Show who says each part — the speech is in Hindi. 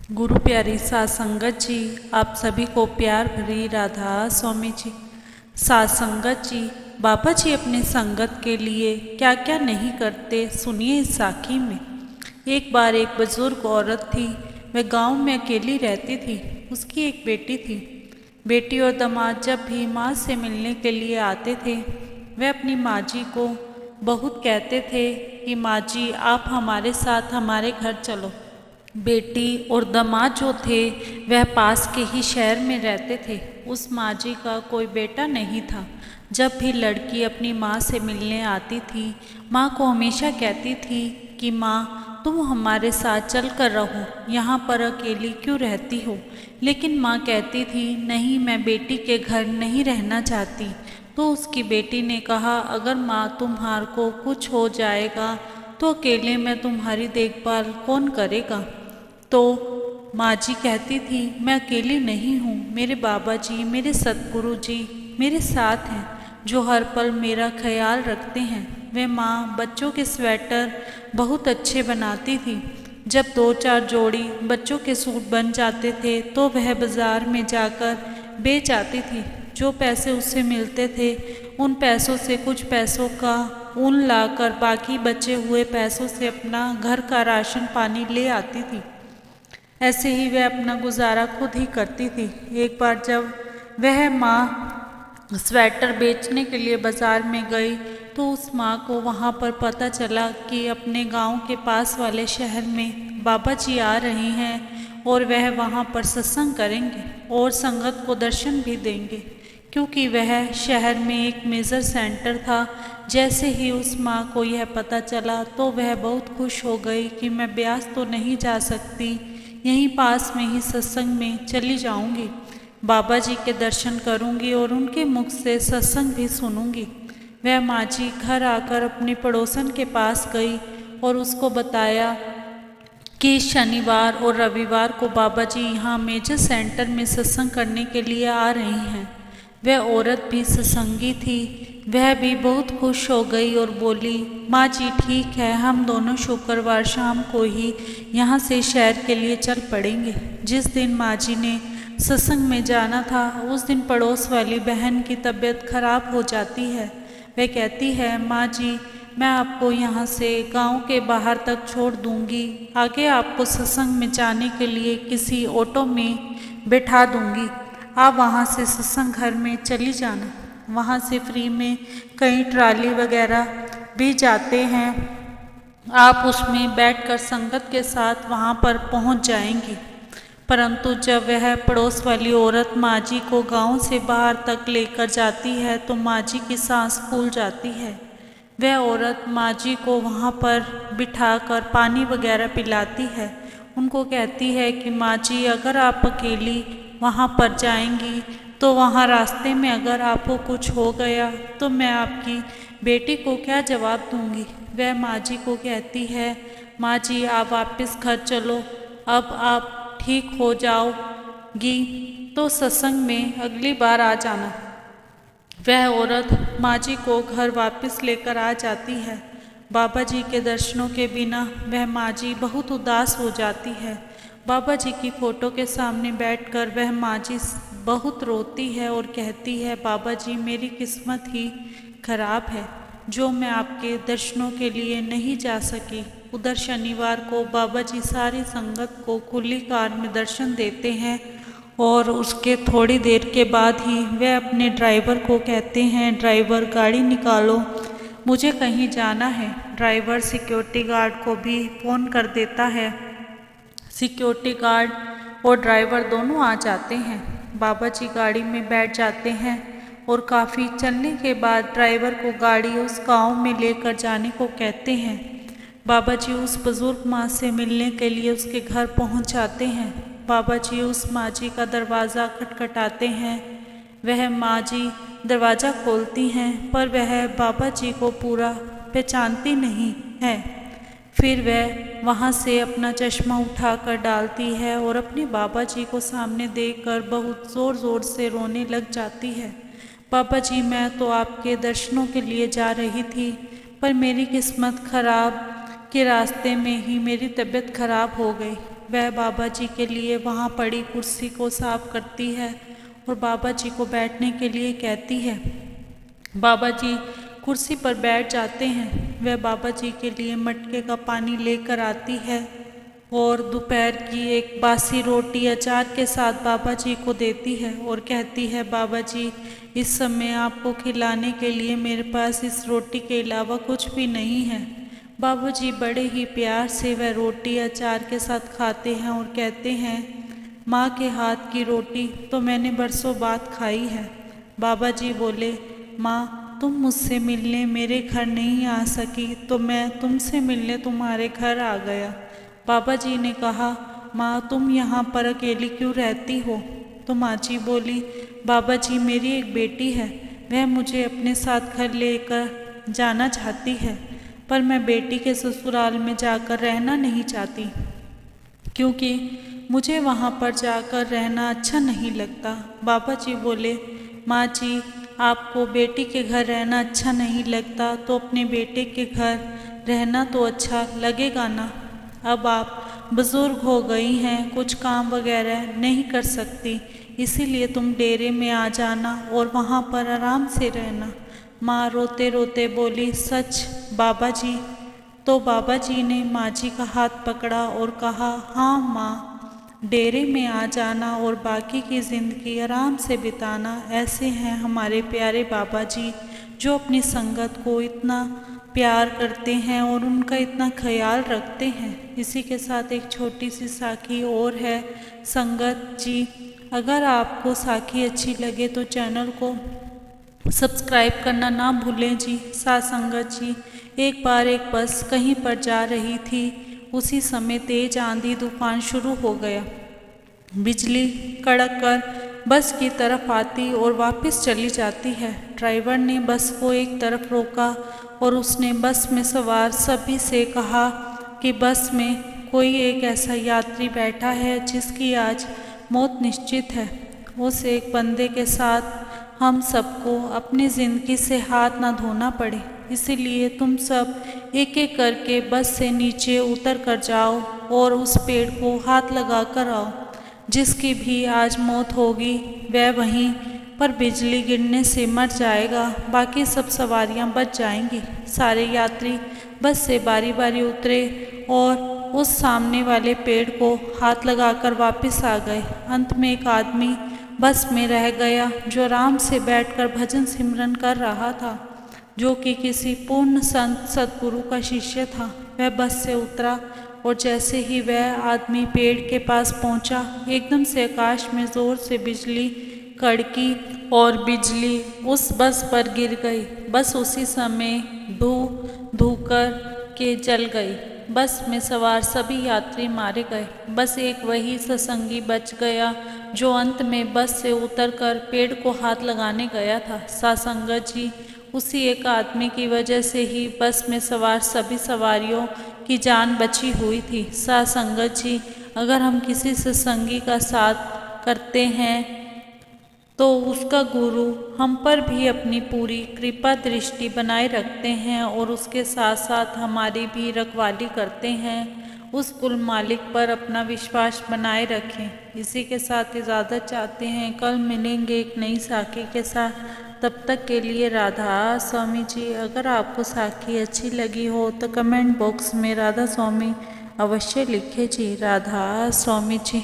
Speaker 1: गुरु प्यारी साध संगत जी, आप सभी को प्यार भरी राधा स्वामी जी। साध संगत जी, बाबा जी अपनी संगत के लिए क्या क्या नहीं करते, सुनिए इस साखी में। एक बार एक बुजुर्ग औरत थी। वह गांव में अकेली रहती थी। उसकी एक बेटी थी। बेटी और दामाद जब भी माँ से मिलने के लिए आते थे, वह अपनी माँ जी को बहुत कहते थे कि माँ जी आप हमारे साथ हमारे घर चलो। बेटी और दामाद जो थे वह पास के ही शहर में रहते थे। उस माँ जी का कोई बेटा नहीं था। जब भी लड़की अपनी माँ से मिलने आती थी, माँ को हमेशा कहती थी कि माँ तुम हमारे साथ चल कर रहो, यहाँ पर अकेली क्यों रहती हो। लेकिन माँ कहती थी नहीं, मैं बेटी के घर नहीं रहना चाहती। तो उसकी बेटी ने कहा अगर माँ तुम्हार को कुछ हो जाएगा तो अकेले में तुम्हारी देखभाल कौन करेगा। तो माँ जी कहती थी मैं अकेली नहीं हूँ, मेरे बाबा जी, मेरे सतगुरु जी मेरे साथ हैं, जो हर पल मेरा ख्याल रखते हैं। वे माँ बच्चों के स्वेटर बहुत अच्छे बनाती थी। जब 2-4 जोड़ी बच्चों के सूट बन जाते थे तो वह बाज़ार में जाकर बेच आती थी। जो पैसे उससे मिलते थे उन पैसों से कुछ पैसों का ऊन लाकर बाकी बचे हुए पैसों से अपना घर का राशन पानी ले आती थी। ऐसे ही वह अपना गुजारा खुद ही करती थी। एक बार जब वह माँ स्वेटर बेचने के लिए बाज़ार में गई तो उस माँ को वहाँ पर पता चला कि अपने गांव के पास वाले शहर में बाबा जी आ रहे हैं और वह वहाँ पर सत्संग करेंगे और संगत को दर्शन भी देंगे, क्योंकि वह शहर में एक मेजर सेंटर था। जैसे ही उस माँ को यह पता चला तो वह बहुत खुश हो गई कि मैं ब्यास तो नहीं जा सकती, यहीं पास में ही सत्संग में चली जाऊंगी, बाबा जी के दर्शन करूंगी और उनके मुख से सत्संग भी सुनूंगी। वह माँ जी घर आकर अपनी पड़ोसन के पास गई और उसको बताया कि शनिवार और रविवार को बाबा जी यहाँ मेजर सेंटर में सत्संग करने के लिए आ रही हैं। वह औरत भी सत्संगी थी। वह भी बहुत खुश हो गई और बोली माँ जी ठीक है, हम दोनों शुक्रवार शाम को ही यहाँ से शहर के लिए चल पड़ेंगे। जिस दिन माँ जी ने सत्संग में जाना था उस दिन पड़ोस वाली बहन की तबीयत खराब हो जाती है। वह कहती है माँ जी मैं आपको यहाँ से गांव के बाहर तक छोड़ दूँगी, आगे आपको सत्संग में जाने के लिए किसी ऑटो में बैठा दूँगी, आप वहाँ से सत्संग घर में चली जाना। वहाँ से फ्री में कई ट्राली वगैरह भी जाते हैं, आप उसमें बैठकर संगत के साथ वहाँ पर पहुँच जाएंगी। परंतु जब वह पड़ोस वाली औरत माँ जी को गांव से बाहर तक लेकर जाती है तो माँ जी की सांस फूल जाती है। वह औरत माँ जी को वहाँ पर बिठाकर पानी वगैरह पिलाती है। उनको कहती है कि माँ जी अगर आप अकेली वहाँ पर जाएंगी तो वहाँ रास्ते में अगर आपको कुछ हो गया तो मैं आपकी बेटी को क्या जवाब दूँगी। वह माँ जी को कहती है माँ जी आप वापस घर चलो, अब आप ठीक हो जाओगी तो सत्संग में अगली बार आ जाना। वह औरत माँ जी को घर वापस लेकर आ जाती है। बाबा जी के दर्शनों के बिना वह माँ जी बहुत उदास हो जाती है। बाबा जी की फ़ोटो के सामने बैठकर वह माँ जी बहुत रोती है और कहती है बाबा जी मेरी किस्मत ही खराब है जो मैं आपके दर्शनों के लिए नहीं जा सकी। उधर शनिवार को बाबा जी सारी संगत को खुली कार में दर्शन देते हैं और उसके थोड़ी देर के बाद ही वह अपने ड्राइवर को कहते हैं ड्राइवर गाड़ी निकालो, मुझे कहीं जाना है। ड्राइवर सिक्योरिटी गार्ड को भी फ़ोन कर देता है। सिक्योरिटी गार्ड और ड्राइवर दोनों आ जाते हैं। बाबा जी गाड़ी में बैठ जाते हैं और काफ़ी चलने के बाद ड्राइवर को गाड़ी उस गांव में लेकर जाने को कहते हैं। बाबा जी उस बुज़ुर्ग माँ से मिलने के लिए उसके घर पहुँच जाते हैं। बाबा जी उस माँ जी का दरवाज़ा खटखटाते हैं। वह माँ जी दरवाज़ा खोलती हैं पर वह बाबा जी को पूरा पहचानती नहीं है। फिर वह वहाँ से अपना चश्मा उठाकर डालती है और अपने बाबा जी को सामने देखकर बहुत ज़ोर ज़ोर से रोने लग जाती है। बाबा जी मैं तो आपके दर्शनों के लिए जा रही थी पर मेरी किस्मत खराब के रास्ते में ही मेरी तबीयत खराब हो गई। वह बाबा जी के लिए वहाँ पड़ी कुर्सी को साफ करती है और बाबा जी को बैठने के लिए कहती है। बाबा जी कुर्सी पर बैठ जाते हैं। वह बाबा जी के लिए मटके का पानी लेकर आती है और दोपहर की एक बासी रोटी अचार के साथ बाबा जी को देती है और कहती है, बाबा जी इस समय आपको खिलाने के लिए मेरे पास इस रोटी के अलावा कुछ भी नहीं है। बाबा जी बड़े ही प्यार से वह रोटी अचार के साथ खाते हैं और कहते हैं, माँ के हाथ की रोटी तो मैंने बरसों बाद खाई है। बाबा जी बोले, माँ तुम मुझसे मिलने मेरे घर नहीं आ सकी तो मैं तुमसे मिलने तुम्हारे घर आ गया। बाबा जी ने कहा, माँ तुम यहाँ पर अकेली क्यों रहती हो? तो माँ जी बोली, बाबा जी मेरी एक बेटी है, वह मुझे अपने साथ घर लेकर जाना चाहती है, पर मैं बेटी के ससुराल में जाकर रहना नहीं चाहती क्योंकि मुझे वहाँ पर जाकर रहना अच्छा नहीं लगता। बाबा जी बोले, माँ जी आपको बेटी के घर रहना अच्छा नहीं लगता तो अपने बेटे के घर रहना तो अच्छा लगेगा ना। अब आप बुज़ुर्ग हो गई हैं, कुछ काम वगैरह नहीं कर सकती, इसीलिए तुम डेरे में आ जाना और वहाँ पर आराम से रहना। माँ रोते रोते बोली, सच बाबा जी? तो बाबा जी ने माँ जी का हाथ पकड़ा और कहा, हाँ माँ, डेरे में आ जाना और बाकी की ज़िंदगी आराम से बिताना। ऐसे हैं हमारे प्यारे बाबा जी जो अपनी संगत को इतना प्यार करते हैं और उनका इतना ख्याल रखते हैं। इसी के साथ एक छोटी सी साखी और है संगत जी। अगर आपको साखी अच्छी लगे तो चैनल को सब्सक्राइब करना ना भूलें जी। साथ संगत जी, एक बार एक बस कहीं पर जा रही थी। उसी समय तेज आंधी तूफान शुरू हो गया। बिजली कड़क कर बस की तरफ आती और वापस चली जाती है। ड्राइवर ने बस को एक तरफ रोका और उसने बस में सवार सभी से कहा कि बस में कोई एक ऐसा यात्री बैठा है जिसकी आज मौत निश्चित है। उस एक बंदे के साथ हम सबको अपनी ज़िंदगी से हाथ ना धोना पड़े, इसीलिए तुम सब एक एक करके बस से नीचे उतर कर जाओ और उस पेड़ को हाथ लगा कर आओ। जिसकी भी आज मौत होगी वह वहीं पर बिजली गिरने से मर जाएगा, बाकी सब सवारियां बच जाएंगी। सारे यात्री बस से बारी बारी उतरे और उस सामने वाले पेड़ को हाथ लगाकर वापस आ गए। अंत में एक आदमी बस में रह गया जो आराम से बैठकर भजन सिमरन कर रहा था, जो कि किसी पूर्ण संत सद्गुरु का शिष्य था। वह बस से उतरा और जैसे ही वह आदमी पेड़ के पास पहुंचा, एकदम से आकाश में जोर से बिजली कड़की और बिजली उस बस पर गिर गई। बस उसी समय धू-धूकर के जल गई। बस में सवार सभी यात्री मारे गए। बस एक वही सत्संगी बच गया जो अंत में बस से उतरकर पेड़ को हाथ लगाने गया था। सत्संगत जी, उसी एक आदमी की वजह से ही बस में सवार सभी सवारियों की जान बची हुई थी। सत्संगत जी, अगर हम किसी सत्संगी का साथ करते हैं तो उसका गुरु हम पर भी अपनी पूरी कृपा दृष्टि बनाए रखते हैं और उसके साथ साथ हमारी भी रखवाली करते हैं। उस कुल मालिक पर अपना विश्वास बनाए रखें। इसी के साथ इजाज़त चाहते हैं। कल मिलेंगे एक नई साखी के साथ। तब तक के लिए राधा स्वामी जी। अगर आपको साखी अच्छी लगी हो तो कमेंट बॉक्स में राधा स्वामी अवश्य लिखें जी। राधा स्वामी जी।